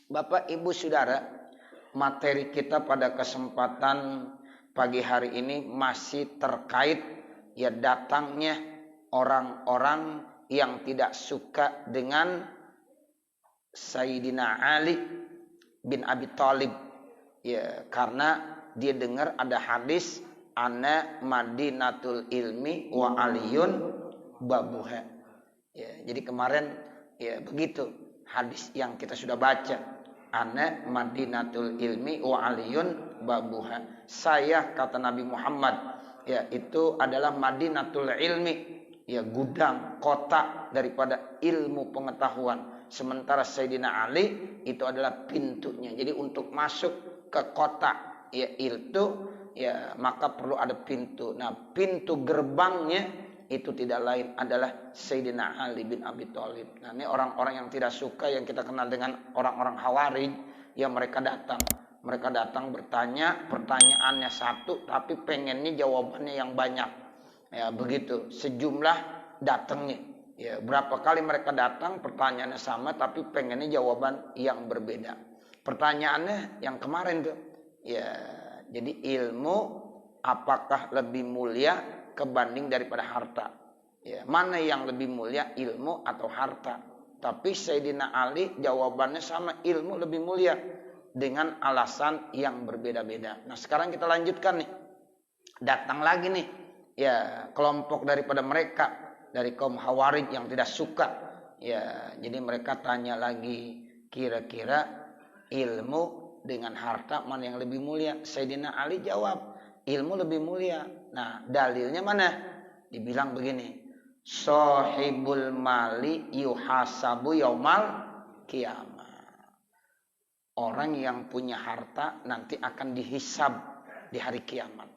Bapak, Ibu, Saudara, materi kita pada kesempatan pagi hari ini masih terkait ya datangnya orang-orang yang tidak suka dengan Sayyidina Ali bin Abi Thalib. Ya, karena dia dengar ada hadis ana madinatul ilmi wa aliyun babuha. Ya, jadi kemarin ya begitu hadis yang kita sudah baca. Ana madinatul ilmi wa aliyun babuha. Saya, kata Nabi Muhammad, ya itu adalah madinatul ilmi, ya gudang kota daripada ilmu pengetahuan. Sementara Sayyidina Ali itu adalah pintunya. Jadi untuk masuk ke kota ya itu ya maka perlu ada pintu. Nah, pintu gerbangnya itu tidak lain adalah Sayyidina Ali bin Abi Thalib. Nah, ini orang-orang yang tidak suka, yang kita kenal dengan orang-orang Khawarij, yang mereka datang bertanya, pertanyaannya satu tapi pengennya jawabannya yang banyak. Ya, begitu sejumlah datangnya. Ya, berapa kali mereka datang pertanyaannya sama tapi pengennya jawaban yang berbeda. Pertanyaannya yang kemarin tuh, ya jadi ilmu apakah lebih mulia kebanding daripada harta? Ya, mana yang lebih mulia, ilmu atau harta? Tapi Sayyidina Ali jawabannya sama, ilmu lebih mulia dengan alasan yang berbeda-beda. Nah, sekarang kita lanjutkan nih. Datang lagi nih, ya kelompok daripada mereka dari kaum Khawarij yang tidak suka. Ya, jadi mereka tanya lagi, kira-kira ilmu dengan harta mana yang lebih mulia? Sayyidina Ali jawab, ilmu lebih mulia. Nah, dalilnya mana? Dibilang begini, sahibul mali yuhasabu yaumal qiyamah. Orang yang punya harta nanti akan dihisab di hari kiamat.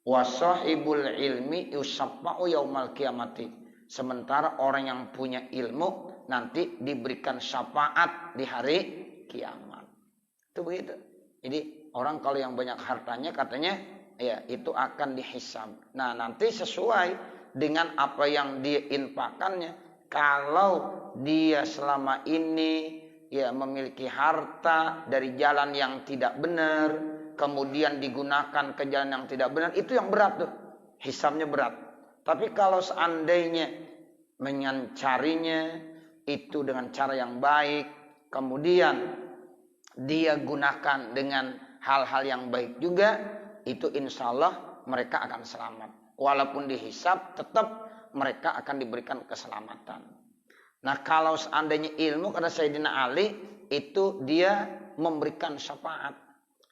Wa sahibul ilmi yusaffa'u yaumal qiyamati. Sementara orang yang punya ilmu nanti diberikan syafaat di hari kiamat. Itu begitu. Jadi orang kalau yang banyak hartanya katanya ya itu akan dihisab. Nah, nanti sesuai dengan apa yang dia infakkannya. Kalau dia selama ini ya memiliki harta dari jalan yang tidak benar, kemudian digunakan ke jalan yang tidak benar, itu yang berat tuh. Hisabnya berat. Tapi kalau seandainya mencarinya itu dengan cara yang baik, kemudian dia gunakan dengan hal-hal yang baik juga, itu insya Allah mereka akan selamat. Walaupun dihisab, tetap mereka akan diberikan keselamatan. Nah, kalau seandainya ilmu, kata Sayyidina Ali, itu dia memberikan syafaat.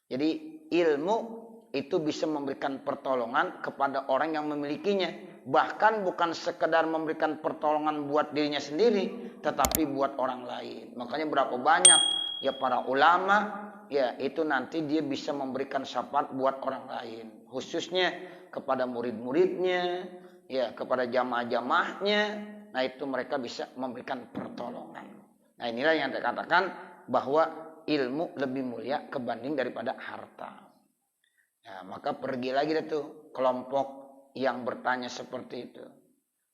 Jadi ilmu itu bisa memberikan pertolongan kepada orang yang memilikinya. Bahkan bukan sekedar memberikan pertolongan buat dirinya sendiri, tetapi buat orang lain. Makanya berapa banyak ya para ulama ya itu nanti dia bisa memberikan syafaat buat orang lain, khususnya kepada murid-muridnya, ya kepada jamaah-jamaahnya. Nah, itu mereka bisa memberikan pertolongan. Nah, inilah yang saya katakan bahwa ilmu lebih mulia kebanding daripada harta. Ya, maka pergi lagi tuh kelompok yang bertanya seperti itu.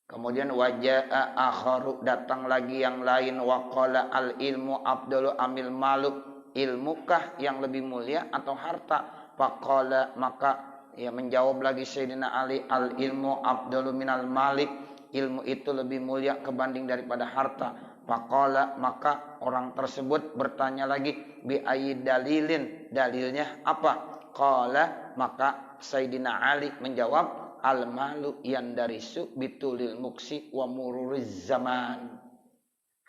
Kemudian wajah akharu, datang lagi yang lain, waqala al ilmu abdulu amil malu, ilmukah yang lebih mulia atau harta? Faqala, maka ya menjawab lagi Sayyidina Ali, al ilmu abdulu minal malik, ilmu itu lebih mulia kebanding daripada harta. Faqala, maka orang tersebut bertanya lagi, bi ayyi dalilin, dalilnya apa? Qala, maka Sayyidina Ali menjawab, al-malu yandarisu bitulil muksi wa mururiz zaman.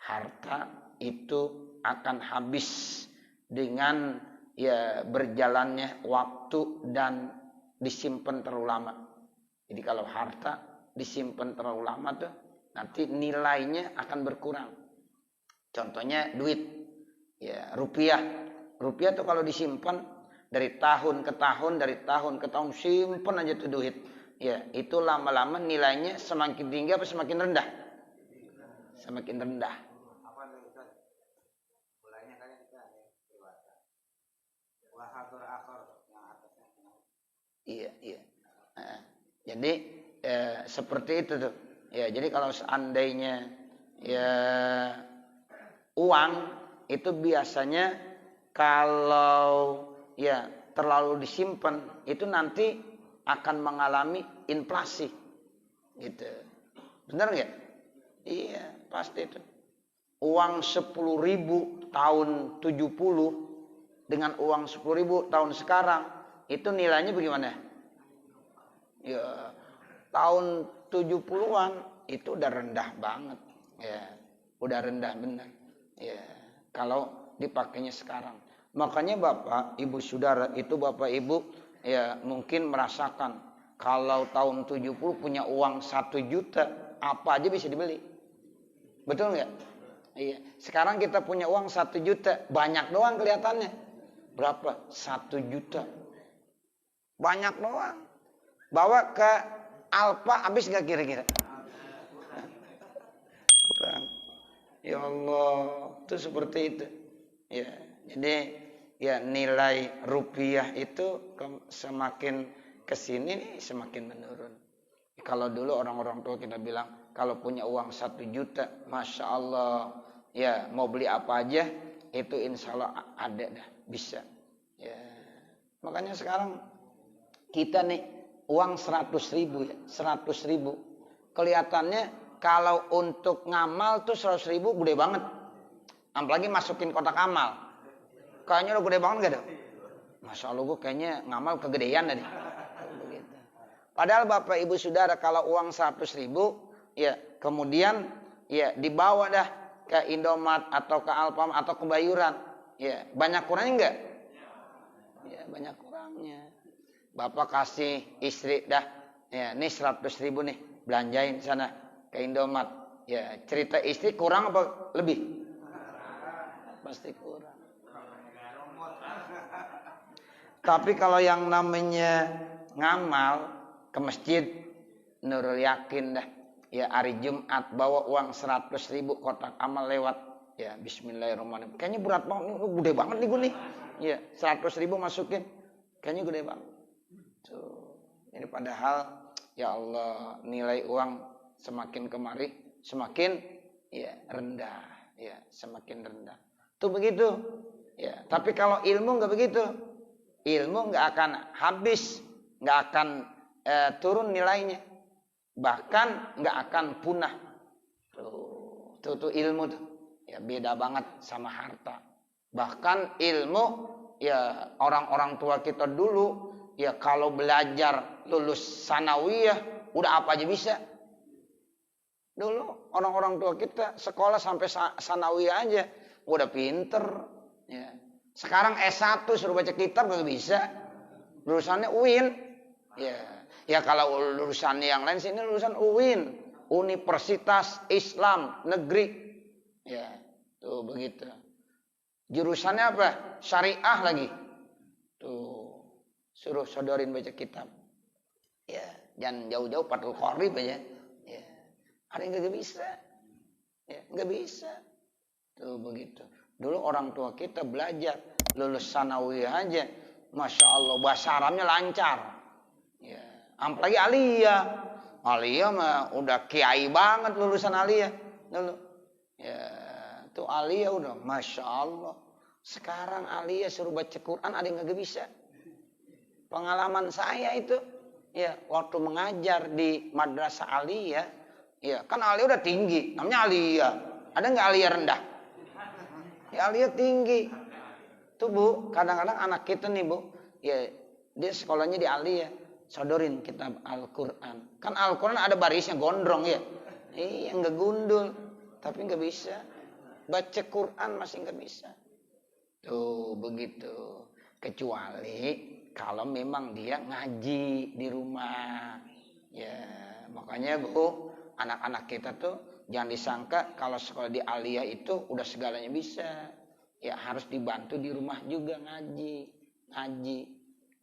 Harta itu akan habis dengan ya berjalannya waktu dan disimpan terlalu lama. Jadi kalau harta disimpan terlalu lama tuh nanti nilainya akan berkurang. Contohnya duit, ya rupiah. Rupiah tuh kalau disimpan dari tahun ke tahun, simpan aja tuh duit. Ya, itu lama-lama nilainya semakin tinggi apa semakin rendah? Semakin rendah. Mulainya kan kita dewasa. Iya. Nah, jadi seperti itu tuh. Ya, jadi kalau seandainya ya uang itu biasanya kalau ya terlalu disimpan itu nanti akan mengalami inflasi. Gitu. Benar nggak? Iya, pasti itu. Uang 10.000 tahun 70 dengan uang 10.000 tahun sekarang itu nilainya bagaimana? Ya, tahun 70-an itu udah rendah banget. Ya, udah rendah benar. Ya, kalau dipakainya sekarang. Makanya Bapak, Ibu Saudara itu Bapak Ibu ya mungkin merasakan kalau tahun 70 punya uang 1 juta, apa aja bisa dibeli. Betul nggak? Iya. Sekarang kita punya uang 1 juta, banyak doang kelihatannya. Berapa? 1 juta. Banyak doang. Bawa ke Alfa habis nggak kira-kira? Kurang. Ya Allah, itu seperti itu. Ya, jadi ya nilai rupiah itu semakin kesini nih semakin menurun. Kalau dulu orang-orang tua kita bilang kalau punya uang 1 juta, masya Allah, ya mau beli apa aja itu insya Allah ada dah, bisa. Ya, makanya sekarang kita nih uang 100.000 ya, 100.000. Kelihatannya kalau untuk ngamal tuh 100.000 gede banget. Apalagi masukin kotak amal. Kayaknya lo gede banget gak dong? Masya Allah gue kayaknya ngamal kegedean tadi. Padahal Bapak Ibu Saudara kalau uang 100.000 ya kemudian ya dibawa dah ke Indomaret atau ke Alfamart atau ke Bayuran. Ya, banyak kurangnya enggak? Ya, banyak kurangnya. Bapak kasih istri dah ya, nih 100.000 nih, belanjain sana ke Indomaret. Ya, cerita istri kurang apa lebih? Pasti kurang. Tapi kalau yang namanya ngamal ke masjid, Nurul yakin dah. Ya hari Jumat bawa uang 100.000 kotak amal lewat. Ya Bismillahirrahmanirrahim. Kayaknya berat banget nih, gede banget nih gue nih. Ya 100.000 masukin. Kayaknya gede banget. Tuh. Ini padahal ya Allah nilai uang semakin kemari semakin ya rendah. Ya semakin rendah. Tuh begitu. Ya tapi kalau ilmu nggak begitu. Ilmu nggak akan habis, nggak akan turun nilainya, bahkan nggak akan punah. Tuh ilmu tuh, ya beda banget sama harta. Bahkan ilmu, ya orang-orang tua kita dulu, ya kalau belajar lulus sanawiyah, udah apa aja bisa. Dulu orang-orang tua kita sekolah sampai sanawiyah aja, udah pinter. Ya. Sekarang S1 suruh baca kitab gak bisa. Lulusannya UIN. Ya kalau lulusan yang lain sini lulusan UIN, Universitas Islam Negeri. Ya, tuh begitu. Jurusannya apa? Syariah lagi. Tuh, suruh sodorin baca kitab. Ya, jangan jauh-jauh Fathul Qorib aja. Ya. Ada yang gak bisa. Ya, gak bisa. Tuh begitu. Dulu orang tua kita belajar lulus sanawiyah aja, masya Allah bahasa Arabnya lancar. Ya, apalagi aliyah. Aliyah mah udah kiai banget lulusan aliyah dulu. Ya, tuh aliyah udah masya Allah. Sekarang aliyah suruh baca Quran ada yang nggak bisa. Pengalaman saya itu, ya waktu mengajar di madrasah aliyah, ya kan aliyah udah tinggi, namanya aliyah. Ada nggak aliyah rendah? Ya aliyah tinggi. Tuh Bu, kadang-kadang anak kita nih Bu, ya dia sekolahnya di aliyah, sodorin kitab Al-Quran. Kan Al-Quran ada barisnya gondrong ya. Iya nggak gundul, tapi nggak bisa. Baca Quran masih nggak bisa. Tuh begitu. Kecuali kalau memang dia ngaji di rumah. Ya makanya Bu, anak-anak kita tuh jangan disangka kalau sekolah di aliyah itu udah segalanya bisa. Ya harus dibantu di rumah juga ngaji.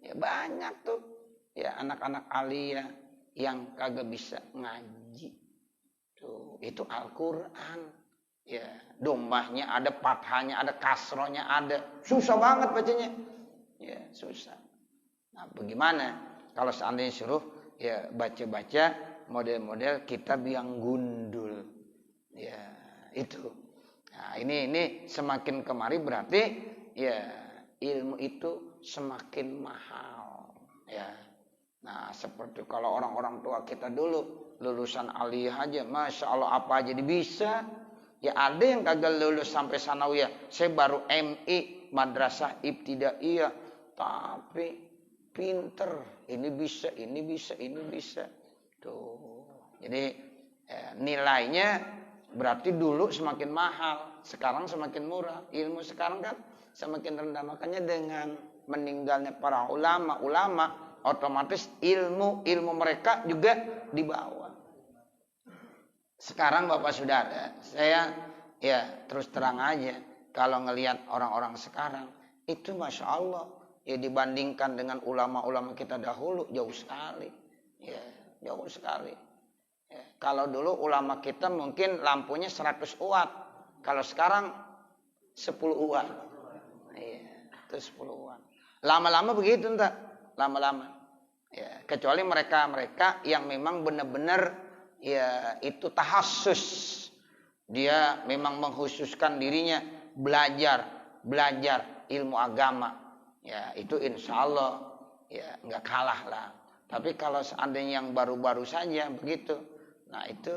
Ya banyak tuh ya anak-anak aliyah yang kagak bisa ngaji. Tuh, itu Al-Quran. Ya, dommahnya ada, fathahnya ada, kasrohnya ada. Susah banget bacanya. Ya, susah. Nah, bagaimana kalau seandainya suruh ya baca-baca model-model kitab yang gundul. Ya, itu. Nah, ini semakin kemari berarti ya ilmu itu semakin mahal. Ya. Nah, seperti kalau orang-orang tua kita dulu lulusan aliyah aja, masya Allah apa aja bisa. Ya ada yang kagak lulus sampai sanawiyah. Saya baru MI madrasah ibtidaiyah, tapi pinter. Ini bisa, ini bisa, ini bisa. Tuh. Jadi nilainya berarti dulu semakin mahal, sekarang semakin murah. Ilmu sekarang kan semakin rendah. Makanya dengan meninggalnya para ulama, otomatis ilmu mereka juga dibawa. Sekarang Bapak Saudara, saya ya terus terang aja kalau ngelihat orang-orang sekarang itu masya Allah ya dibandingkan dengan ulama-ulama kita dahulu jauh sekali, ya jauh sekali. Ya, kalau dulu ulama kita mungkin lampunya 100 watt, kalau sekarang 10 watt, iya itu 10 watt. Lama-lama begitu entah, lama-lama. Ya, kecuali mereka yang memang benar-benar ya itu tahassus, dia memang mengkhususkan dirinya belajar ilmu agama, ya itu insya Allah ya nggak kalah lah. Tapi kalau seandainya yang baru-baru saja begitu, nah itu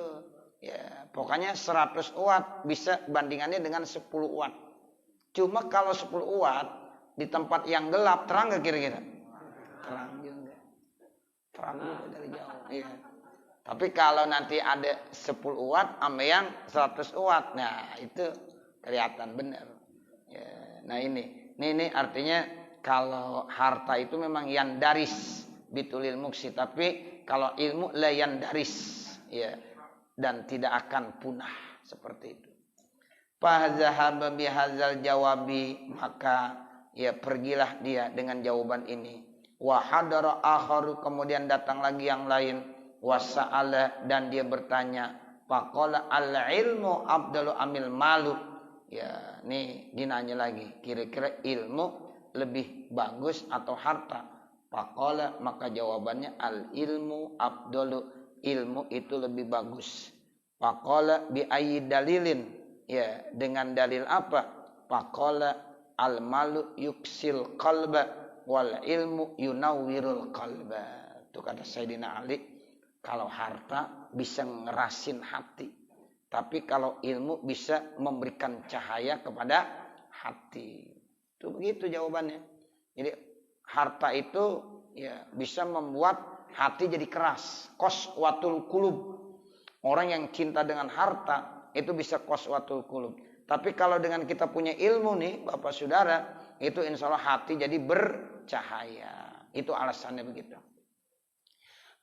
ya pokoknya 100 watt bisa bandingannya dengan 10 watt. Cuma kalau 10 watt di tempat yang gelap terang nggak kira-kira? Terang juga, terang juga dari jauh. Iya. Tapi kalau nanti ada 10 watt sama yang 100 watt, nah itu kelihatan benar. Ya, nah ini artinya kalau harta itu memang yandaris bitulil muksi, tapi kalau ilmu la yandaris, ya, dan tidak akan punah seperti itu. Fahzahaba bihadzal jawabi, maka ya pergilah dia dengan jawaban ini. Wa hadara akharu, kemudian datang lagi yang lain. Wasa'ala, dan dia bertanya, faqala al-ilmu abdalu amil malu. Ya, ini dinanya lagi, kira-kira ilmu lebih bagus atau harta? Faqala, maka jawabannya al-ilmu abdalu, ilmu itu lebih bagus. Faqala bi ayyi dalilin, ya dengan dalil apa? Faqala al-malu yuksil qalba wal ilmu yunawwirul qalba. Itu kata Sayyidina Ali. Kalau harta bisa ngerasin hati, tapi kalau ilmu bisa memberikan cahaya kepada hati. Itu begitu jawabannya. Jadi harta itu ya bisa membuat hati jadi keras. Qaswatul qulub. Orang yang cinta dengan harta itu bisa qaswatul qulub. Tapi kalau dengan kita punya ilmu nih, Bapak Saudara, itu insya Allah hati jadi bercahaya. Itu alasannya begitu.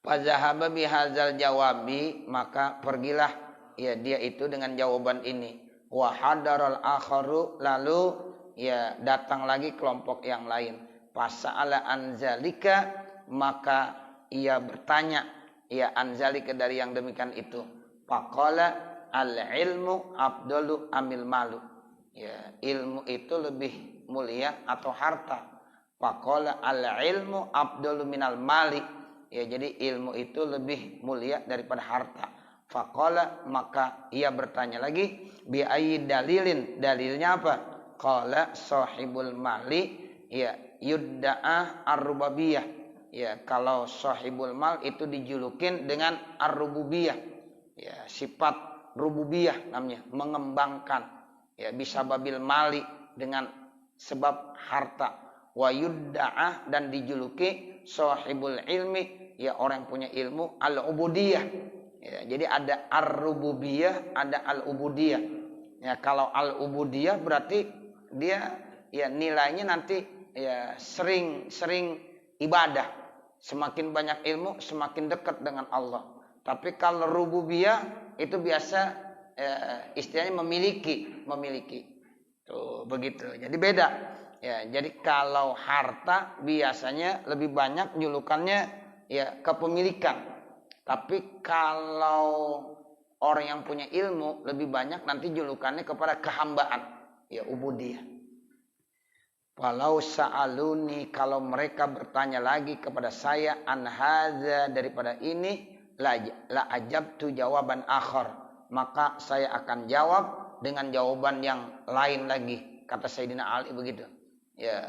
Fazahaba bihadzal jawabi, maka pergilah ya dia itu dengan jawaban ini. Wa hadaral akharu, lalu ya datang lagi kelompok yang lain. Fasa'ala anzalika, maka ia bertanya ya anzalika dari yang demikian itu. Faqala al ilmu afdalu amil malu. Ya, ilmu itu lebih mulia atau harta. Faqala al ilmu afdalu minal mali. Ya, jadi ilmu itu lebih mulia daripada harta. Faqala, maka ia bertanya lagi, bi ayyi dalilin, dalilnya apa? Qala sahibul mali ya yudda'a ar-rububiyah. Ya, kalau sahibul mal itu dijulukin dengan ar-rububiyah. Ya, sifat rububiyah namanya, mengembangkan. Ya, bisa babil mali dengan sebab harta. Wa yudda'a, dan dijuluki sahibul ilmi, ya orang yang punya ilmu, al-ubudiyah. Ya, jadi ada ar-rububiyah, ada al-ubudiyah. Ya, kalau al-ubudiyah berarti dia ya nilainya nanti ya sering ibadah. Semakin banyak ilmu, semakin dekat dengan Allah. Tapi kalau rububiyah itu biasa istilahnya memiliki. Tuh begitu. Jadi beda. Ya, jadi kalau harta biasanya lebih banyak julukannya ya kepemilikan. Tapi kalau orang yang punya ilmu lebih banyak nanti julukannya kepada kehambaan, ya ubudiyah. Walau sa'aluni, kalau mereka bertanya lagi kepada saya an hadza, daripada ini, la ajabtu jawaban akhar, maka saya akan jawab dengan jawaban yang lain lagi, kata Sayyidina Ali begitu. Ya,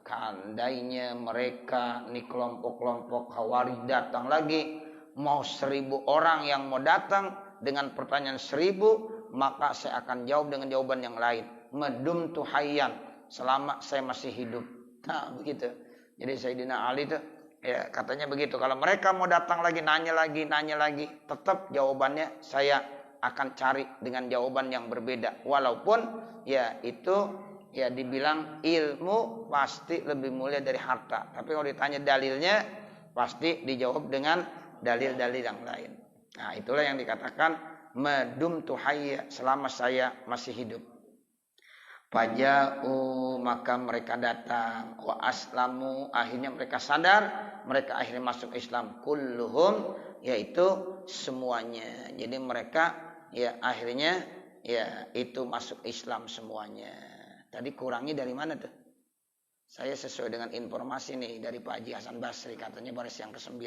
seandainya mereka nih kelompok-kelompok Khawarij datang lagi, mau 1000 orang yang mau datang dengan pertanyaan 1000, maka saya akan jawab dengan jawaban yang lain. Medum tuhayyan, selama saya masih hidup. Nah, begitu. Jadi Sayyidina Ali itu ya katanya begitu. Kalau mereka mau datang lagi, nanya lagi, tetap jawabannya saya akan cari dengan jawaban yang berbeda. Walaupun ya itu ya dibilang ilmu pasti lebih mulia dari harta. Tapi kalau ditanya dalilnya, pasti dijawab dengan dalil-dalil yang lain. Nah, itulah yang dikatakan medum tuhayya, selama saya masih hidup. Faja'u, maka mereka datang, wa aslamu, akhirnya mereka sadar, mereka akhirnya masuk Islam. Kulluhum, yaitu semuanya. Jadi mereka ya akhirnya ya itu masuk Islam semuanya. Tadi kurangnya dari mana tuh? Saya sesuai dengan informasi nih dari Pak Haji Hasan Basri, katanya baris yang ke-9.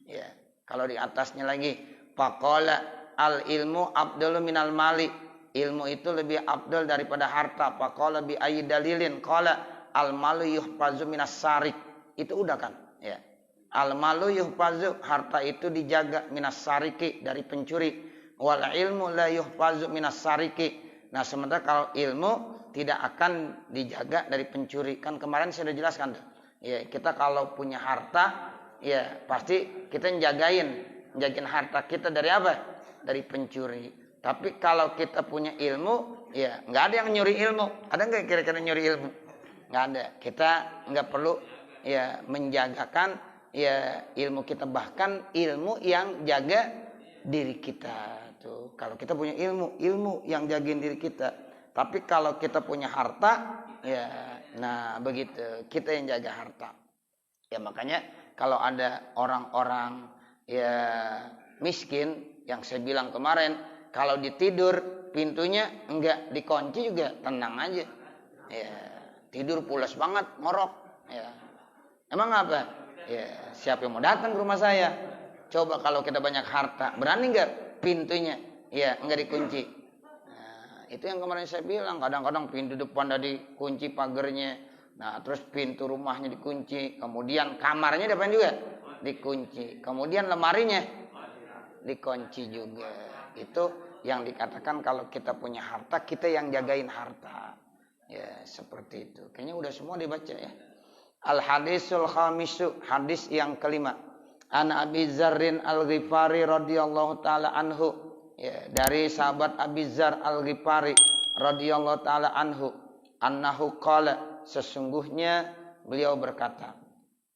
Ya, kalau di atasnya lagi, faqala al ilmu abdul minal mali. Ilmu itu lebih abdul daripada harta. Faqala bi ayyi dalilin? Qala al malu yuhfazu minas sarik. Itu udah kan? Ya. Al malu yuhfazu, harta itu dijaga minas sariki, dari pencuri. Wal ilmu la yuhfazu minas sariki. Nah, sementara kalau ilmu tidak akan dijaga dari pencuri. Kan kemarin saya sudah jelaskan tuh. Ya, kita kalau punya harta, ya pasti kita jagain harta kita dari apa? Dari pencuri. Tapi kalau kita punya ilmu, ya nggak ada yang nyuri ilmu. Ada nggak kira-kira nyuri ilmu? Nggak ada. Kita nggak perlu ya menjagakan ya ilmu kita, bahkan ilmu yang jaga diri kita tuh. Kalau kita punya ilmu yang jagain diri kita. Tapi kalau kita punya harta, ya nah begitu, kita yang jaga harta. Ya makanya kalau ada orang-orang ya miskin yang saya bilang kemarin, kalau ditidur pintunya enggak dikunci juga tenang aja. Ya, tidur pulas banget, ngorok. Ya. Emang apa? Ya, siapa yang mau datang ke rumah saya? Coba kalau kita banyak harta, berani enggak pintunya? Ya, enggak dikunci. Nah, itu yang kemarin saya bilang, kadang-kadang pintu depan udah dikunci pagernya. Nah, terus pintu rumahnya dikunci, kemudian kamarnya depan juga dikunci. Kemudian lemarinya dikunci juga. Itu yang dikatakan kalau kita punya harta, kita yang jagain harta. Ya, seperti itu. Kayaknya udah semua dibaca ya. Al-hadisul khamisu, hadis yang kelima. An Abi Dzarrin Al-Ghifari radhiyallahu taala anhu. Ya, dari sahabat Abi Dzar Al-Ghifari radhiyallahu taala anhu, annahu qala, sesungguhnya beliau berkata,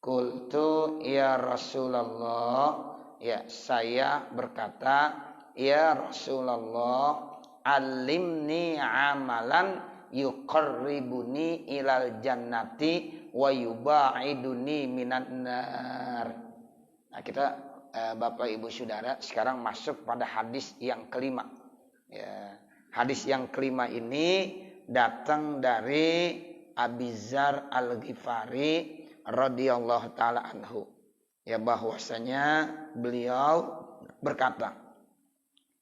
qultu ya Rasulullah, ya saya berkata, ya Rasulullah, alimni amalan yuqarribuni ilal jannati wa yubaiduni minan nar. Nah, kita Bapak Ibu Saudara sekarang masuk pada hadis yang kelima. Ya, hadis yang kelima ini datang dari Abi Dzar Al-Ghifari radhiyallahu taala anhu. Ya, bahwasanya beliau berkata,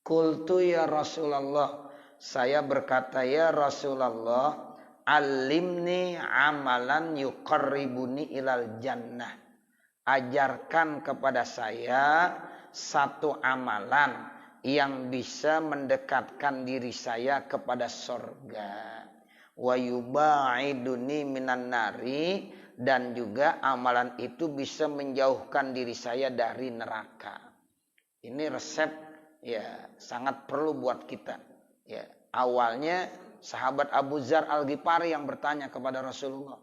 qultu ya Rasulullah, saya berkata ya Rasulullah, alimni amalan yuqarribuni ilal jannah. Ajarkan kepada saya satu amalan yang bisa mendekatkan diri saya kepada surga. Wa yubaiduni minan nari, dan juga amalan itu bisa menjauhkan diri saya dari neraka. Ini resep ya sangat perlu buat kita. Ya, awalnya sahabat Abu Dzar Al-Ghifari yang bertanya kepada Rasulullah.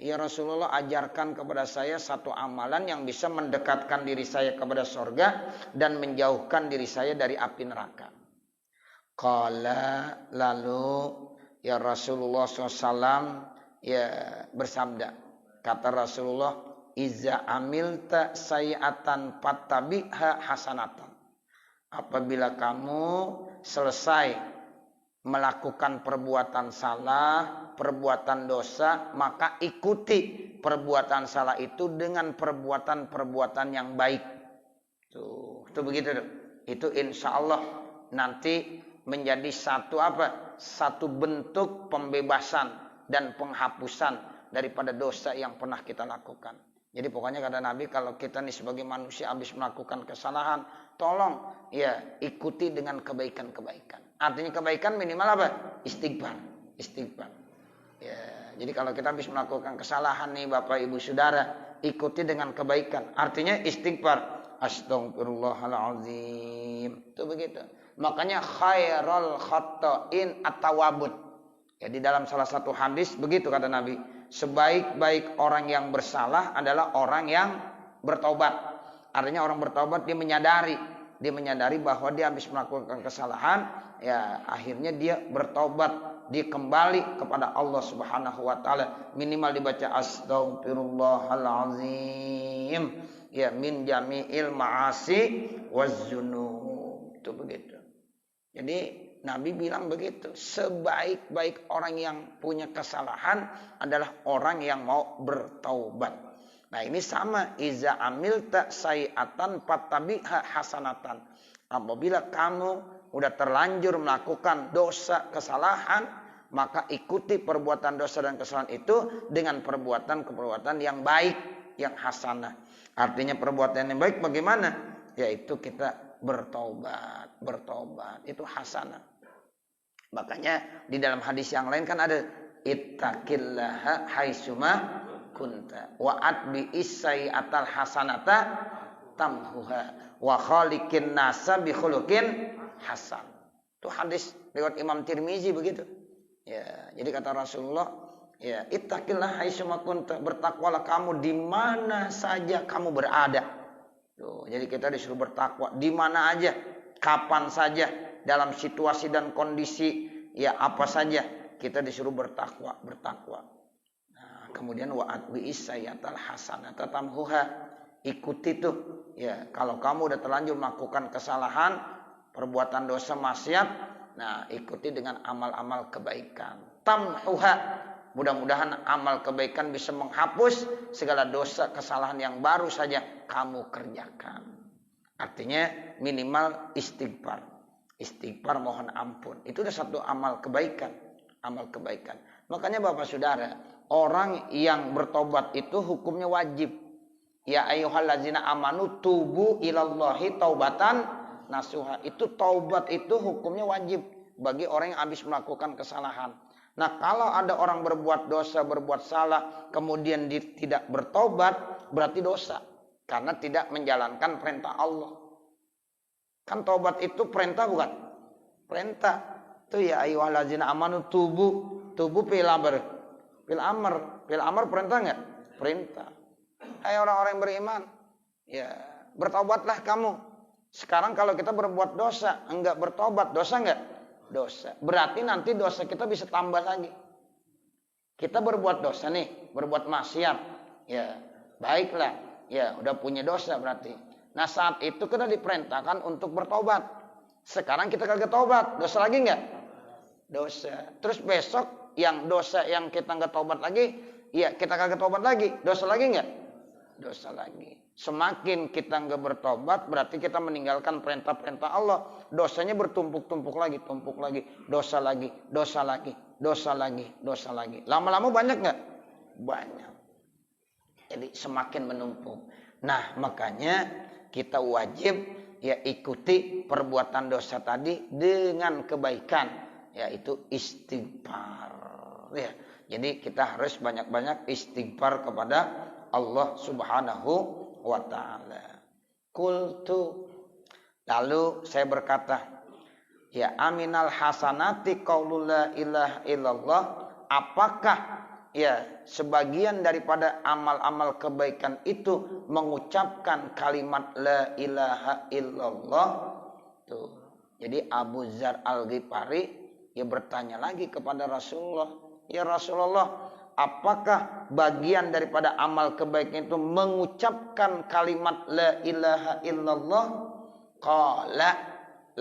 Ya Rasulullah, ajarkan kepada saya satu amalan yang bisa mendekatkan diri saya kepada surga dan menjauhkan diri saya dari api neraka. Qala, lalu ya Rasulullah SAW ya bersabda, kata Rasulullah, iza amilta sayi'atan fattabi'ha hasanatan. Apabila kamu selesai melakukan perbuatan salah, perbuatan dosa, maka ikuti perbuatan salah itu dengan perbuatan-perbuatan yang baik. Tuh, itu begitu. Itu insya Allah nanti menjadi satu apa? Satu bentuk pembebasan dan penghapusan daripada dosa yang pernah kita lakukan. Jadi pokoknya kata Nabi, kalau kita nih sebagai manusia habis melakukan kesalahan, tolong ya ikuti dengan kebaikan-kebaikan. Artinya kebaikan minimal apa? Istighfar. Ya, jadi kalau kita habis melakukan kesalahan nih Bapak Ibu Saudara, ikuti dengan kebaikan. Artinya istighfar. Astagfirullahaladzim. Itu begitu. Makanya khairul khata'in at-tawabud. Ya, di dalam salah satu hadis begitu kata Nabi. Sebaik-baik orang yang bersalah adalah orang yang bertobat. Artinya orang bertobat dia menyadari bahwa dia habis melakukan kesalahan, ya akhirnya dia bertobat, dia kembali kepada Allah Subhanahu wa taala. Minimal dibaca astagfirullahalazim ya min jami'il ma'asi wazzunub. Itu begitu. Jadi Nabi bilang begitu, sebaik-baik orang yang punya kesalahan adalah orang yang mau bertaubat. Nah ini sama, iza amilta sayi'atan fattabi'ha hasanatan. Apabila kamu udah terlanjur melakukan dosa kesalahan, maka ikuti perbuatan dosa dan kesalahan itu dengan perbuatan yang baik, yang hasanah. Artinya perbuatan yang baik bagaimana? Yaitu kita bertaubat. Itu hasanah. Makanya di dalam hadis yang lain kan ada ittaqillaha haitsuma kunta wa atbi isai'atal hasanata tamhuha wa khaliqin nasa bi khuluqin hasan. Itu hadis riwayat Imam Tirmizi begitu. Ya, jadi kata Rasulullah, ya ittaqillaha haitsuma kunta, bertakwalah kamu di mana saja kamu berada. Tuh, jadi kita disuruh bertakwa di mana aja, kapan saja, dalam situasi dan kondisi ya apa saja kita disuruh bertakwa. Nah, kemudian wa'at bi'is sayyatal hasanata tamhuha, ikuti tuh ya kalau kamu udah terlanjur melakukan kesalahan, perbuatan dosa maksiat, nah ikuti dengan amal-amal kebaikan. Tamhuha, mudah-mudahan amal kebaikan bisa menghapus segala dosa kesalahan yang baru saja kamu kerjakan. Artinya minimal istighfar. Istighfar mohon ampun. Itu udah satu amal kebaikan. Makanya Bapak Saudara, orang yang bertobat itu hukumnya wajib. Ya ayyuhallazina amanu tubu ilallahi taubatan nasuha. Itu taubat itu hukumnya wajib bagi orang yang habis melakukan kesalahan. Nah, kalau ada orang berbuat dosa, berbuat salah, kemudian dia tidak bertobat, berarti dosa. Karena tidak menjalankan perintah Allah. Kan taubat itu perintah bukan? Perintah. Itu ya ayyuhallazina amanu tubu fil amr. Fil amr perintah enggak? Perintah. Hai orang-orang yang beriman, ya bertobatlah kamu. Sekarang kalau kita berbuat dosa, enggak bertobat, dosa enggak? Dosa. Berarti nanti dosa kita bisa tambah lagi. Kita berbuat dosa nih, berbuat maksiat. Ya, baiklah. Ya, udah punya dosa berarti. Nah saat itu kita diperintahkan untuk bertobat. Sekarang kita kagak tobat, dosa lagi enggak? Dosa. Terus besok yang dosa yang kita enggak tobat lagi, ya kita kagak tobat lagi, dosa lagi enggak? Dosa lagi. Semakin kita enggak bertobat, berarti kita meninggalkan perintah-perintah Allah. Dosanya bertumpuk-tumpuk lagi, dosa lagi. Lama-lama banyak enggak? Banyak. Jadi semakin menumpuk. Nah makanya kita wajib ya ikuti perbuatan dosa tadi dengan kebaikan, yaitu istighfar. Ya, jadi kita harus banyak-banyak istighfar kepada Allah Subhanahu wa taala. Qultu, lalu saya berkata, ya aminal hasanati qaulul la ilaha illallah, apakah ya sebagian daripada amal-amal kebaikan itu mengucapkan kalimat la ilaha illallah. Tuh. Jadi Abu Dzar Al-Ghifari ya bertanya lagi kepada Rasulullah, ya Rasulullah, apakah bagian daripada amal kebaikan itu mengucapkan kalimat la ilaha illallah? Qala,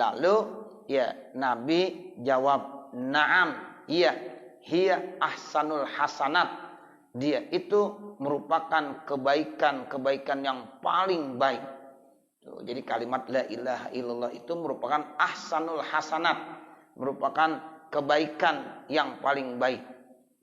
lalu ya Nabi jawab, na'am, iya. Hiya ahsanul hasanat, dia itu merupakan kebaikan yang paling baik. Tuh, jadi kalimat la ilaha illallah itu merupakan ahsanul hasanat, merupakan kebaikan yang paling baik.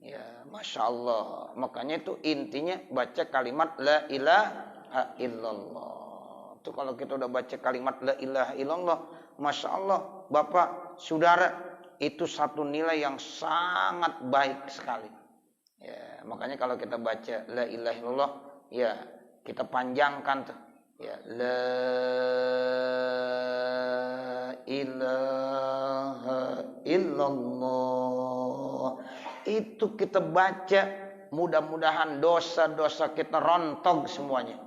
Ya, Masya Allah. Makanya itu intinya baca kalimat la ilaha illallah. Itu kalau kita udah baca kalimat la ilaha illallah, Masya Allah, Bapak, Saudara, itu satu nilai yang sangat baik sekali. Ya, makanya kalau kita baca la ilaha illallah, ya kita panjangkan tuh. Ya, la ilaha illallah. Itu kita baca, mudah-mudahan dosa-dosa kita rontok semuanya.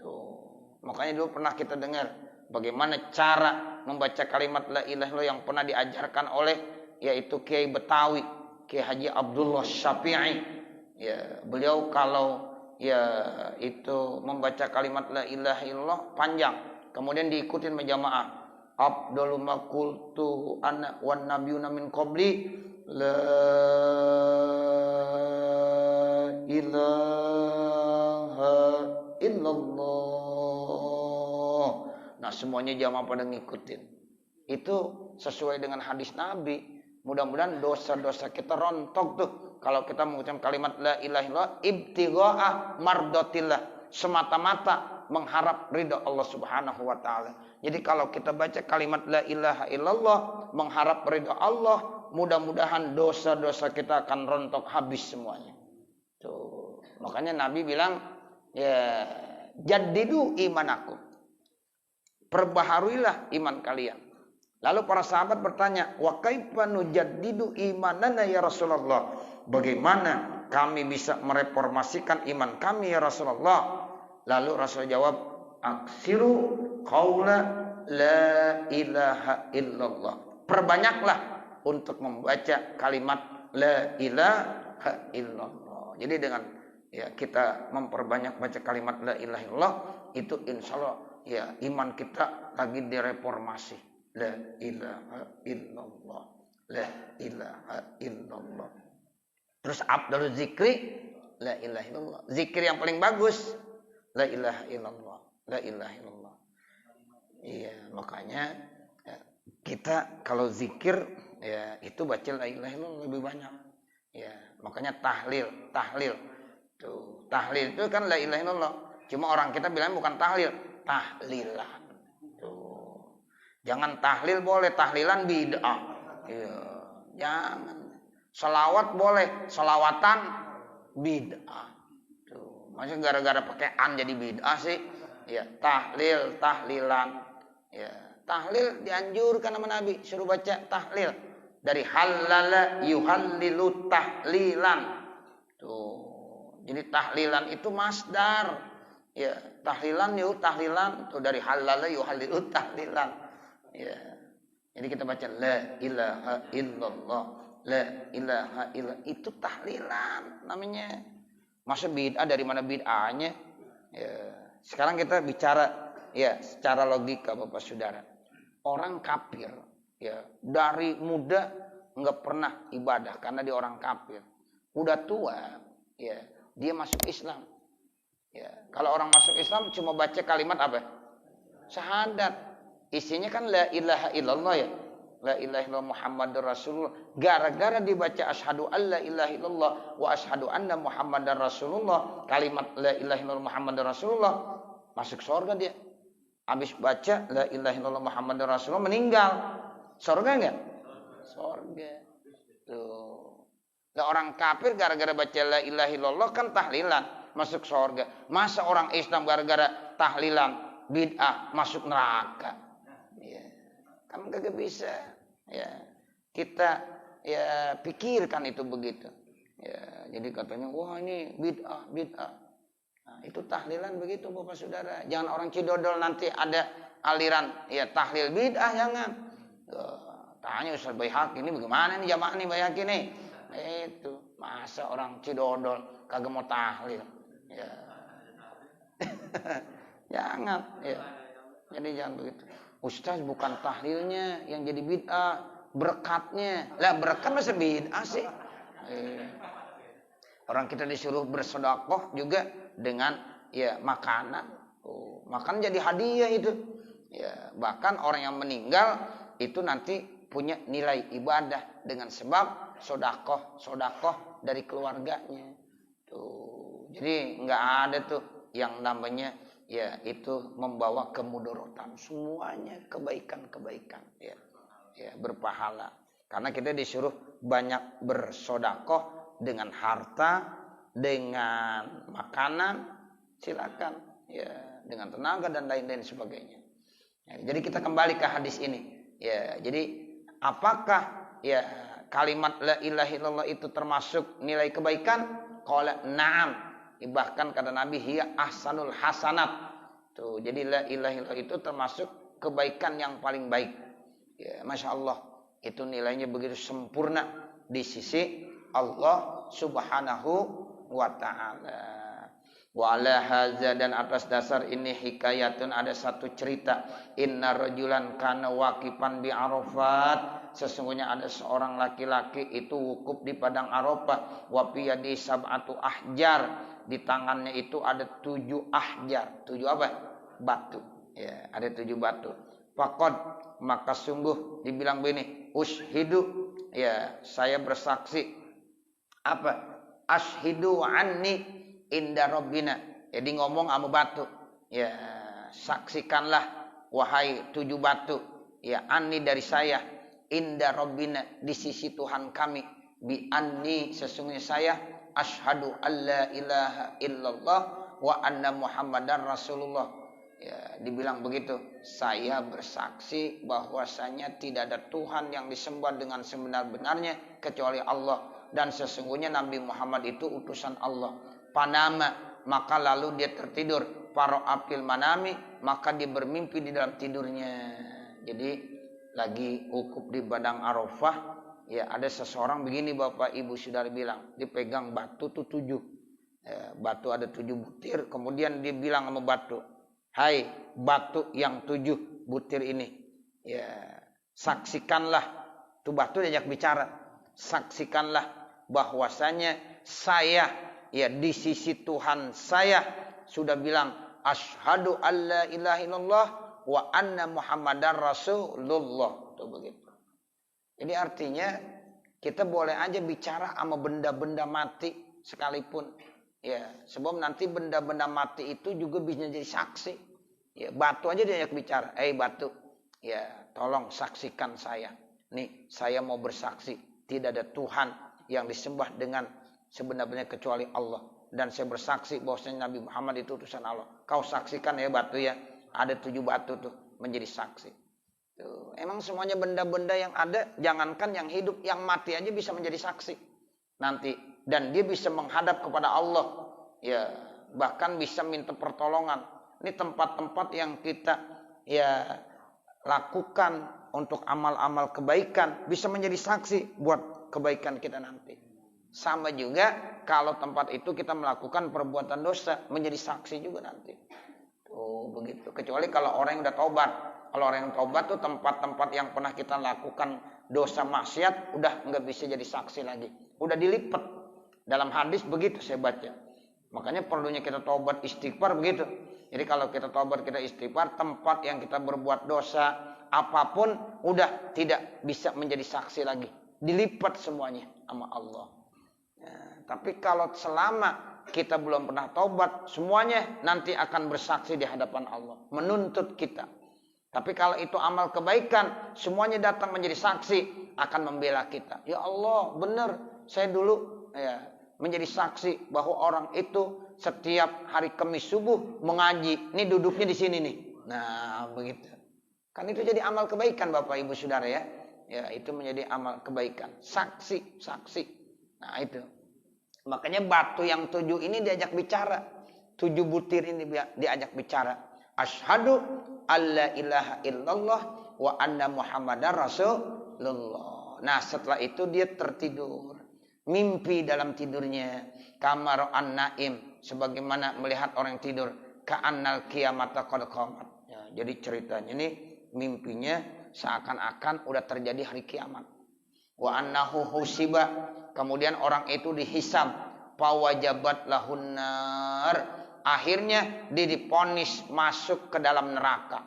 Tuh. Makanya dulu pernah kita dengar bagaimana cara membaca kalimat la ilaha illallah yang pernah diajarkan oleh yaitu Kiai Betawi, Kiai Haji Abdullah Syafi'i. Ya, beliau kalau ya itu membaca kalimat la ilaha illallah panjang, kemudian diikutin berjamaah. Afdalu ma qultu ana wan nabiyuna min qabli la ilaha illallah. Nah, semuanya jamaah pada ngikutin. Itu sesuai dengan hadis Nabi. Mudah-mudahan dosa-dosa kita rontok tuh kalau kita mengucapkan kalimat la ilaha illallah ibtigha'a mardatillah, semata-mata mengharap ridha Allah Subhanahu wa taala. Jadi kalau kita baca kalimat la ilaha illallah mengharap ridha Allah, mudah-mudahan dosa-dosa kita akan rontok habis semuanya. Tuh. Makanya Nabi bilang, ya jaddidu imanakum. Perbaharuilah iman kalian. Lalu para sahabat bertanya, wa kaifa nujaddidu imanana ya Rasulullah? Bagaimana kami bisa mereformasikan iman kami ya Rasulullah? Lalu Rasul jawab, aksiru qaula la ilaha illallah. Perbanyaklah untuk membaca kalimat la ilaha illallah. Jadi dengan ya kita memperbanyak baca kalimat la ilaha illallah, itu insya Allah ya iman kita lagi direformasi. La ilaha illallah, la ilaha illallah. Terus afdalul zikri la ilaha illallah. Zikir yang paling bagus la ilaha illallah, la ilaha illallah. Iya, makanya ya, kita kalau zikir ya itu baca la ilaha illallah lebih banyak. Ya, makanya tahlil. Tuh, tahlil itu kan la ilaha illallah. Cuma orang kita bilang bukan tahlil, tahlilan. Tuh. Jangan tahlil boleh, tahlilan bid'ah. Ya, jangan. Selawat boleh, selawatan bid'ah. Tuh, masa gara-gara pakai an jadi bid'ah sih? Ya, tahlil, tahlilan. Ya, tahlil dianjurkan sama Nabi, suruh baca tahlil. Dari halala yuhallilu tahlilan. Tuh. Jadi tahlilan itu masdar. Ya, tahlilan tahlilan tuh dari halala yuhallilu tahlilan. Ya. Jadi kita baca la ilaha illallah, la ilaha illallah, itu tahlilan namanya. Masa bid'ah, dari mana bid'ahnya? Ya. Sekarang kita bicara ya secara logika Bapak Saudara. Orang kafir ya dari muda enggak pernah ibadah karena dia orang kafir. Udah tua ya dia masuk Islam. Ya, kalau orang masuk Islam cuma baca kalimat apa? Syahadat. Isinya kan la ilaha illallah ya. La ilaha illallah Muhammadur Rasulullah. Gara-gara dibaca asyhadu alla ilaha illallah wa asyhadu anna Muhammadar Rasulullah, kalimat la ilaha illallah Muhammadur Rasulullah, masuk surga dia. Habis baca la ilaha illallah Muhammadur Rasulullah meninggal. Surga enggak? Surga. Tuh. Lah orang kafir gara-gara baca la ilaha illallah kan tahlilan masuk surga. Masa orang Islam gara-gara tahlilan bid'ah masuk neraka? Ya, kan kagak bisa. Ya, kita ya pikirkan itu begitu. Ya, jadi katanya wah ini bid'ah. Nah, itu tahlilan begitu Bapak Saudara. Jangan orang cidodol nanti ada aliran ya tahlil bid'ah, jangan. Tanya Ustaz Baihaqi ini bagaimana nih jamaah nih Baihaqi nih? Itu masa orang cidodol kagak mau tahlil. Ya. Jangan ya. Jadi jangan begitu. Ustaz bukan tahlilnya yang jadi bid'ah, berkatnya. Lah berkat masa bid'ah sih? Orang kita disuruh bersedekah juga dengan ya makanan. Oh, makan jadi hadiah itu. Ya, bahkan orang yang meninggal itu nanti punya nilai ibadah dengan sebab sedekah dari keluarganya. Tuh. Jadi nggak ada tuh yang namanya ya itu membawa kemudorotan. Semuanya kebaikan-kebaikan ya. Ya, berpahala. Karena kita disuruh banyak bersodakoh dengan harta, dengan makanan, silakan ya, dengan tenaga dan lain-lain sebagainya. Ya, jadi kita kembali ke hadis ini. Ya, jadi apakah ya kalimat la ilaha illallah itu termasuk nilai kebaikan? Qala na'am. Bahkan kata Nabi hiya ahsanul hasanat. Tuh, jadi la ilaha illallah itu termasuk kebaikan yang paling baik. Ya, Masya Allah, itu nilainya begitu sempurna di sisi Allah Subhanahu wa ta'ala. Wa ala hadza, dan atas dasar ini hikayatun, ada satu cerita. Inna rajulan kana waqifan bi Arafat, sesungguhnya ada seorang laki-laki itu wukuf di padang Arafah. Wa fi yadi sab'atu ahjar, di tangannya itu ada 7 ahjar. 7 apa? Batu. Ya, ada 7 batu. Faqad, maka sungguh dibilang begini, ushidu, ya saya bersaksi. Apa? Ashidu anni inda rabbina. Jadi ngomong sama batu, ya saksikanlah wahai 7 batu, ya anni dari saya, inda rabbina di sisi Tuhan kami, bi anni sesungguhnya saya, ashadu alla ilaha illallah wa anna muhammadar rasulullah. Ya, dibilang begitu, saya bersaksi bahwasanya tidak ada Tuhan yang disembah dengan sebenar-benarnya kecuali Allah, dan sesungguhnya Nabi Muhammad itu utusan Allah. Panama, maka lalu dia tertidur. Faro apil manami, maka dia bermimpi di dalam tidurnya. Jadi lagi wukuf di padang Arafah, ya ada seseorang begini Bapak Ibu Saudara bilang, dipegang batu tuh 7. Ya, batu ada 7 butir, kemudian dia bilang sama batu, hai batu yang 7 butir ini, ya saksikanlah. Tuh batu diajak bicara, saksikanlah bahwasanya saya ya di sisi Tuhan saya sudah bilang asyhadu alla ilaha illallah wa anna muhammadar rasulullah. Tuh begitu. Jadi artinya kita boleh aja bicara sama benda-benda mati sekalipun. Ya, sebab nanti benda-benda mati itu juga bisa jadi saksi. Ya, batu aja diajak bicara. Batu, ya tolong saksikan saya. Nih, saya mau bersaksi tidak ada Tuhan yang disembah dengan sebenar-benarnya kecuali Allah. Dan saya bersaksi bahwasanya Nabi Muhammad itu utusan Allah. Kau saksikan ya batu ya. Ada 7 batu tuh menjadi saksi. Tuh, emang semuanya benda-benda yang ada, jangankan yang hidup, yang mati aja bisa menjadi saksi nanti. Dan dia bisa menghadap kepada Allah, ya bahkan bisa minta pertolongan. Ini tempat-tempat yang kita ya lakukan untuk amal-amal kebaikan bisa menjadi saksi buat kebaikan kita nanti. Sama juga kalau tempat itu kita melakukan perbuatan dosa, menjadi saksi juga nanti. Tuh begitu. Kecuali kalau orang yang udah taubat. Kalau orang yang taubat tuh tempat-tempat yang pernah kita lakukan dosa maksiat udah nggak bisa jadi saksi lagi. Udah dilipat. Dalam hadis begitu saya baca. Makanya perlunya kita taubat istighfar begitu. Jadi kalau kita taubat kita istighfar, tempat yang kita berbuat dosa apapun udah tidak bisa menjadi saksi lagi. Dilipat semuanya sama Allah. Ya, tapi kalau selama kita belum pernah taubat, semuanya nanti akan bersaksi di hadapan Allah, menuntut kita. Tapi kalau itu amal kebaikan, semuanya datang menjadi saksi, akan membela kita. Ya Allah, benar, saya dulu ya menjadi saksi bahwa orang itu setiap hari Kamis subuh mengaji. Ini duduknya di sini nih. Nah, begitu. Kan itu jadi amal kebaikan Bapak Ibu Saudara ya. Ya, itu menjadi amal kebaikan. Saksi. Nah, itu. Makanya batu yang 7 ini diajak bicara. 7 butir ini diajak bicara. Asyhadu alla ilaha illallah wa anna muhammadar rasulullah. Nah, setelah itu dia tertidur. Mimpi dalam tidurnya, kamar an-naim, sebagaimana melihat orang tidur, ka'annal qiyamata qad qamat. Ya, jadi ceritanya ini mimpinya seakan-akan udah terjadi hari kiamat. Wa annahu husiba, kemudian orang itu dihisab, fawajabat lahun nar, akhirnya dia diponis masuk ke dalam neraka.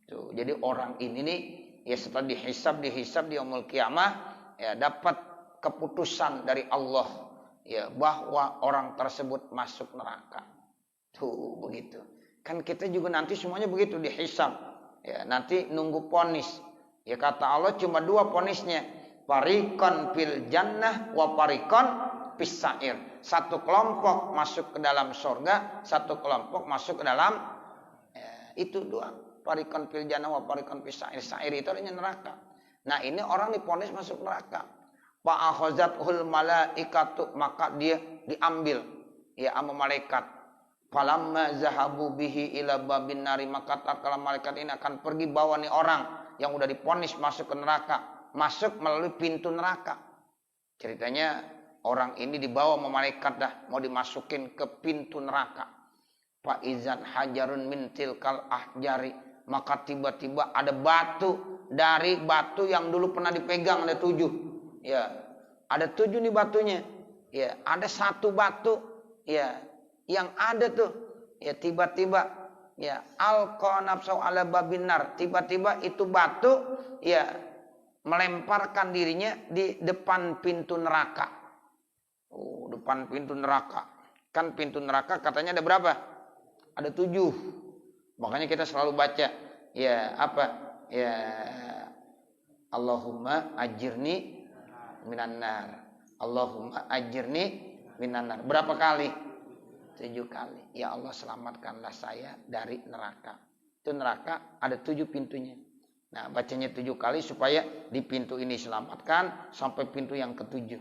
Tuh, jadi orang ini nih ya setelah dihisab di yaumul kiamah ya dapat keputusan dari Allah ya bahwa orang tersebut masuk neraka. Tuh begitu. Kan kita juga nanti semuanya begitu dihisab. Ya, nanti nunggu ponis. Ya kata Allah cuma 2 ponisnya. Parikon fil jannah wa parikon fis sa'ir. Satu kelompok masuk ke dalam surga, satu kelompok masuk ke dalam itu doang. Parikon fil jannah wa parikon fis sa'ir. Sa'ir itu artinya neraka. Nah, ini orang diponis masuk neraka. Fa akhazathul malaikatu, maka dia diambil ya sama malaikat. Falamma zahabu bihi ila babin nari, maka tatkala malaikat ini akan pergi bawa nih orang yang udah diponis masuk ke neraka, masuk melalui pintu neraka. Ceritanya orang ini dibawa sama malaikat dah mau dimasukin ke pintu neraka. Fa izan hajarun min tilkal ahjari, maka tiba-tiba ada batu dari batu yang dulu pernah dipegang, ada 7. Ya, ada 7 nih batunya. Ya, ada 1 batu ya yang ada tuh. Ya, tiba-tiba ya alqa nafsu ala babinar, tiba-tiba itu batu ya melemparkan dirinya di depan pintu neraka. Oh, depan pintu neraka. Kan pintu neraka katanya ada berapa? Ada 7. Makanya kita selalu baca ya apa? Ya Allahumma ajirni minan nar. Allahumma ajirni minan nar. Berapa kali? 7 kali. Ya Allah, selamatkanlah saya dari neraka. Itu neraka ada 7 pintunya. Nah, bacanya 7 kali supaya di pintu ini selamatkan sampai pintu yang ke-7.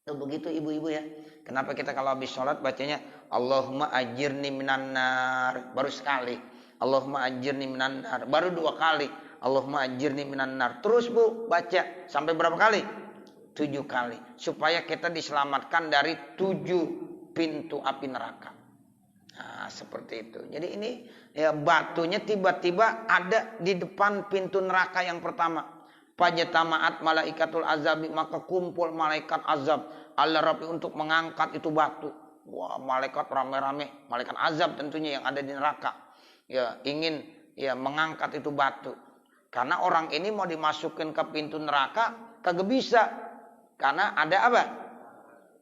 Itu begitu ibu-ibu ya. Kenapa kita kalau habis sholat bacanya Allahumma ajirni minan nar baru sekali. Allahumma ajirni minan nar baru 2 kali. Allahumma ajirni minan nar. Terus Bu baca sampai berapa kali? 7 kali. Supaya kita diselamatkan dari 7 pintu api neraka. Nah, seperti itu. Jadi ini ya batunya tiba-tiba ada di depan pintu neraka yang pertama. Fajtama'at malaikatul azabi, maka kumpul malaikat azab ala rabbi untuk mengangkat itu batu. Wah, malaikat rame-rame, malaikat azab tentunya yang ada di neraka. Ya, ingin ya mengangkat itu batu. Karena orang ini mau dimasukin ke pintu neraka kagak bisa. Karena ada apa?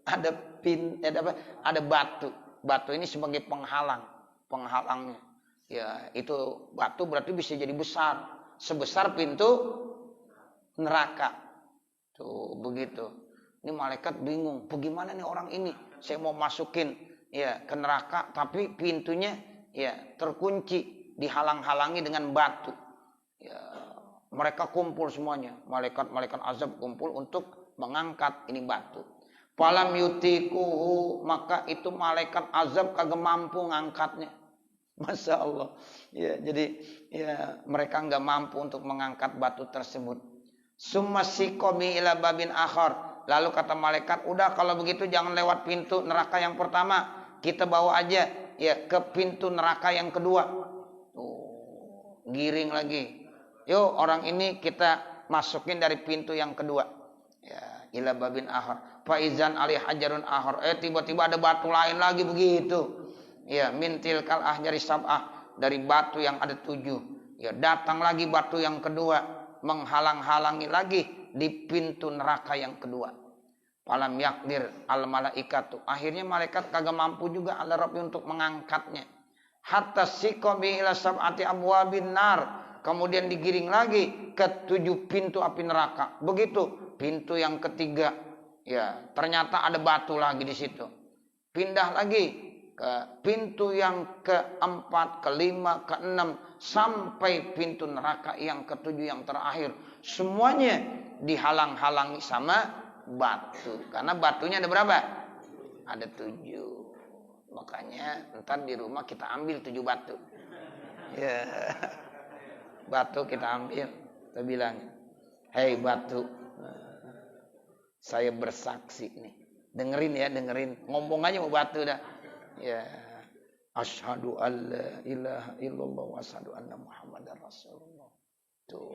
Ada batu. Batu ini sebagai penghalangnya. Ya, itu batu berarti bisa jadi besar, sebesar pintu neraka. Tuh, begitu. Ini malaikat bingung, bagaimana nih orang ini? Saya mau masukin ya ke neraka tapi pintunya ya terkunci, dihalang-halangi dengan batu. Ya, mereka kumpul semuanya, malaikat-malaikat azab kumpul untuk mengangkat ini batu. Falam yutikuhu, maka itu malaikat azab kagak mampu ngangkatnya. Masya Allah. Ya, jadi ya mereka nggak mampu untuk mengangkat batu tersebut. Summa sikomi ila babin akhar. Lalu kata malaikat, udah kalau begitu jangan lewat pintu neraka yang pertama, kita bawa aja ya ke pintu neraka yang kedua. Tuh, giring lagi. Yuk orang ini kita masukin dari pintu yang kedua. Ya, ila babin akhar. Faizan ali hajarun akhar. Tiba-tiba ada batu lain lagi begitu. Ya, mintil kal ahjari sab'ah, dari batu yang ada 7. Ya, datang lagi batu yang kedua, menghalang-halangi lagi di pintu neraka yang kedua. Falam yakdir al malaikatu. Akhirnya malaikat kagak mampu juga ala rabbi untuk mengangkatnya. Hatta sikobi ila sab'ati abwabin nar. Kemudian digiring lagi ke 7 pintu api neraka. Begitu pintu yang ketiga. Ya, ternyata ada batu lagi di situ. Pindah lagi ke pintu yang keempat, kelima, keenam, sampai pintu neraka yang ke-7 yang terakhir. Semuanya dihalang-halangi sama batu. Karena batunya ada berapa? Ada 7. Makanya ntar di rumah kita ambil 7 batu. Ya, batu kita ambil. Kita bilang, hei batu, saya bersaksi nih. Dengerin ya, dengerin. Ngomong aja mau batu dah. Ya. Asyhadu alla ilaha illallah wa asyhadu anna Muhammadar Rasulullah. Tuh.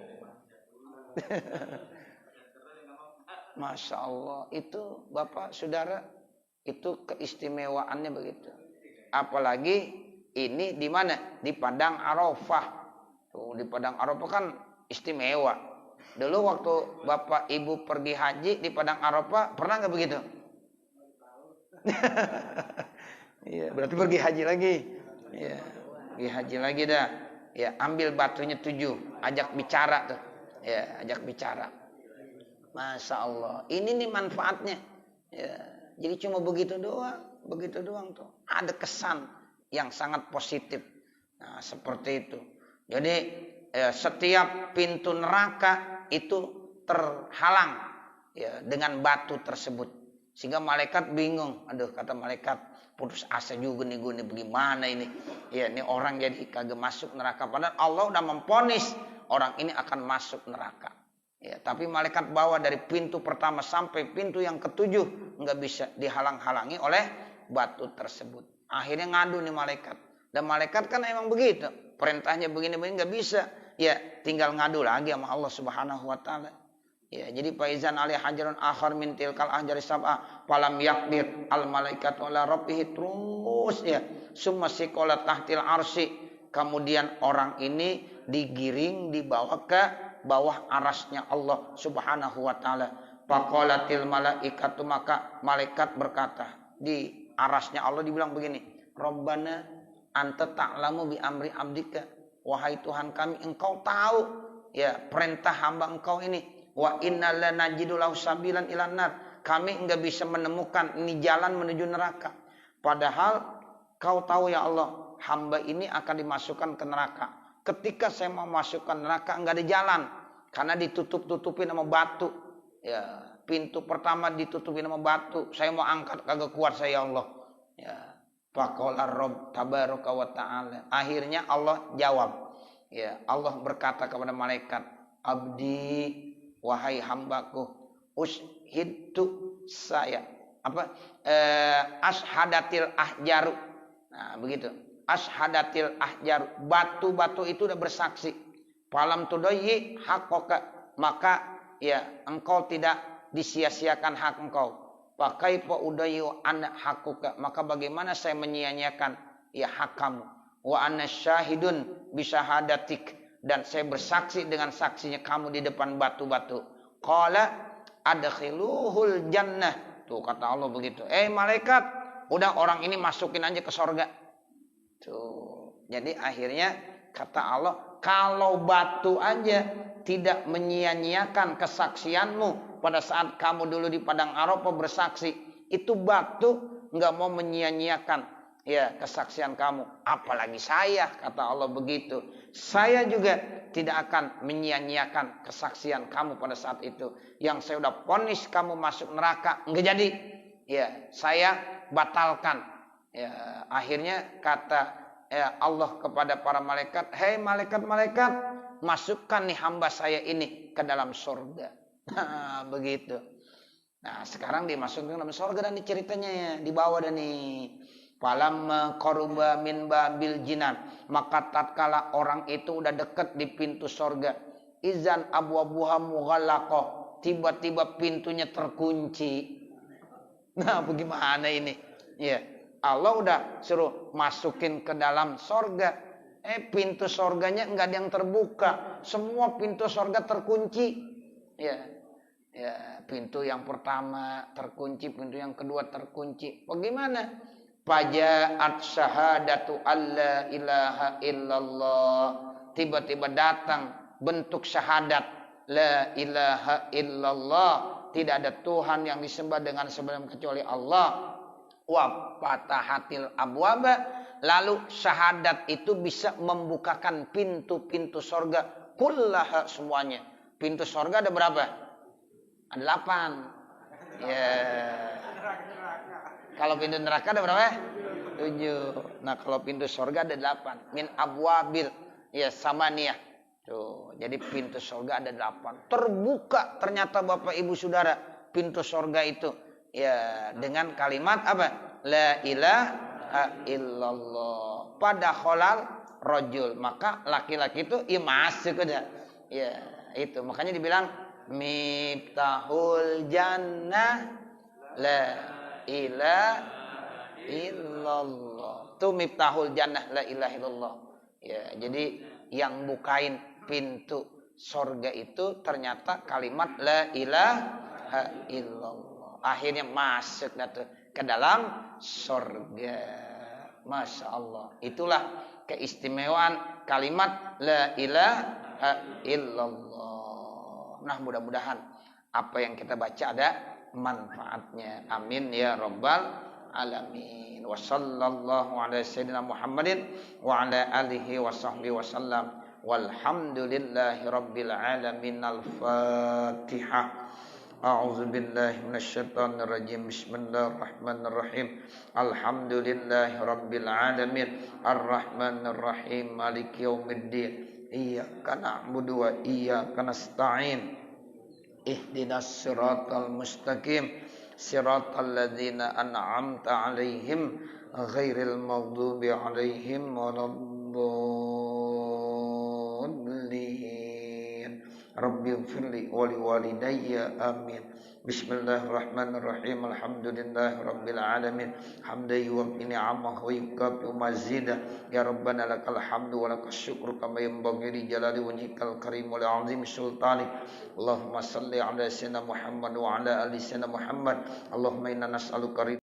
Masya Allah. Itu Bapak Saudara, itu keistimewaannya begitu. Apalagi ini di mana? Di Padang Arafah. Tuh, di Padang Arafah kan istimewa. Dulu waktu Bapak Ibu pergi haji di Padang Arafah, pernah nggak begitu? Ya, berarti pergi haji lagi. Ya, pergi haji lagi dah. Ya, ambil batunya 7, ajak bicara tuh. Ya, ajak bicara. Masya Allah. Ini nih manfaatnya. Ya, jadi cuma begitu doang tuh. Ada kesan yang sangat positif. Nah, seperti itu. Jadi setiap pintu neraka itu terhalang ya dengan batu tersebut. Sehingga malaikat bingung. Aduh, kata malaikat, putus asa juga nih gue nih, bagaimana ini? Ya, ini orang jadi kagak masuk neraka. Padahal Allah udah memvonis orang ini akan masuk neraka. Ya, tapi malaikat bawa dari pintu pertama sampai pintu yang ke-7 nggak bisa dihalang-halangi oleh batu tersebut. Akhirnya ngadu nih malaikat. Dan malaikat kan emang begitu. Perintahnya begini-begini nggak bisa. Ya, tinggal ngadu lagi sama Allah Subhanahu wa taala. Ya, jadi faizan ali hajarun akhar min tilkal ahjari sab'a falam yakbir al malaikat wala rabbih, terus ya summa siqala tahtil arsy, kemudian orang ini digiring dibawa ke bawah arasnya Allah Subhanahu wa taala. Faqalatil malaikatu, maka malaikat berkata di arasnya Allah dibilang begini, Rabbana anta ta'lamu bi amri abdika, wahai Tuhan kami, engkau tahu ya perintah hamba engkau ini. Wa inna lanajidu lahu sabilan ilan nar, kami enggak bisa menemukan ini jalan menuju neraka. Padahal kau tahu ya Allah, hamba ini akan dimasukkan ke neraka. Ketika saya mau masukkan neraka enggak ada jalan, karena ditutup-tutupin sama batu. Ya, pintu pertama ditutupin sama batu. Saya mau angkat kagak kuat saya ya Allah. Ya, faqala rabb tabaraka wa ta'ala. Akhirnya Allah jawab. Ya, Allah berkata kepada malaikat, abdi, wahai hambaku, ushidtu saya ashadatil ahjaru. Nah, begitu. Ashadatil ahjaru, batu-batu itu udah bersaksi. Falam tudayyi haqqaka, maka ya engkau tidak disia-siakan hak engkau. Fa kaifa udayyu an haqquka, maka bagaimana saya menyia-nyiakan ya hak kamu. Wa ana syahidun bi syahadatik, dan saya bersaksi dengan saksinya kamu di depan batu-batu. Qala adkhiluhul jannah. Tuh kata Allah begitu. Malaikat, udah orang ini masukin aja ke sorga. Tuh. Jadi akhirnya kata Allah, kalau batu aja tidak menyia-nyiakan kesaksianmu pada saat kamu dulu di Padang Arafah bersaksi, itu batu nggak mau menyia-nyiakan ya kesaksian kamu, apalagi saya, kata Allah begitu. Saya juga tidak akan menyia-nyiakan kesaksian kamu pada saat itu. Yang saya udah vonis kamu masuk neraka, enggak jadi. Ya, saya batalkan. Ya, akhirnya kata Allah kepada para malaikat, hei malaikat-malaikat, masukkan nih hamba saya ini ke dalam surga. Nah, begitu. Nah, sekarang dimasukkan ke dalam surga dan ceritanya ya, dibawa dan nih. Falamma qaruba min babil jinan, maka tatkala orang itu udah dekat di pintu sorga, izan abwabuha mughallaqah, tiba-tiba pintunya terkunci. Nah, bagaimana ini? Ya, Allah udah suruh masukin ke dalam sorga, pintu sorganya enggak ada yang terbuka, semua pintu sorga terkunci. Ya, pintu yang pertama terkunci, pintu yang kedua terkunci. Bagaimana? Faja'at syahadatu alla ilaha illallah, tiba-tiba datang bentuk syahadat la ilaha illallah, tidak ada Tuhan yang disembah dengan sebenar kecuali Allah. Wa fatahatil abwaba, lalu syahadat itu bisa membukakan pintu-pintu sorga kullaha, semuanya. Pintu sorga ada berapa? Ada 8. Ya. Kalau pintu neraka ada berapa? 7. Nah, kalau pintu surga ada 8. Min abwabil ya samaniyah. Tuh, jadi pintu surga ada 8. Terbuka ternyata Bapak Ibu Saudara pintu surga itu ya dengan kalimat apa? La ilaha illallah. Pada kholal rajul, maka laki-laki itu ya masuk aja. Ya, itu. Makanya dibilang miftahul jannah la ilaha illallah. Itu miftahul jannah la ilaha illallah. Ya, jadi yang bukain pintu surga itu ternyata kalimat la ilaha illallah. Akhirnya masuk dah tuh ke dalam surga. Masya Allah. Itulah keistimewaan kalimat la ilaha illallah. Nah, mudah-mudahan apa yang kita baca ada manfaatnya. Amin ya rabbal alamin. Wa sallallahu ala sayyidina Muhammadin wa ala alihi wa sahbihi wasallam. Walhamdulillahi rabbil alamin. Al-Fatihah. A'udzu billahi minasyaitonir rajim. Bismillahirrahmanirrahim. Alhamdulillahi rabbil alamin. Arrahmanir rahim. Maliki yaumiddin. Iyyaka na'budu wa iyyaka nasta'in. Ihdinas siratal mustaqim. Siratal ladzina an'amta 'alaihim ghairil maghdubi 'alaihim waladdallin. Rabbighfirli wa liwalidayya amin. Bismillahirrahmanirrahim. Alhamdulillahi rabbil alamin. Hamdan yuwaffi ni'amahu wa yukafi mazidah. Ya Rabbana lakal hamdu wa lakas syukru kama yanbaghi li jalali wajhikal karim wa li 'azimi sultanik. Allahumma salli ala sayyidina Muhammad wa ala ali sayyidina Muhammad. Allahumma inna nas'aluka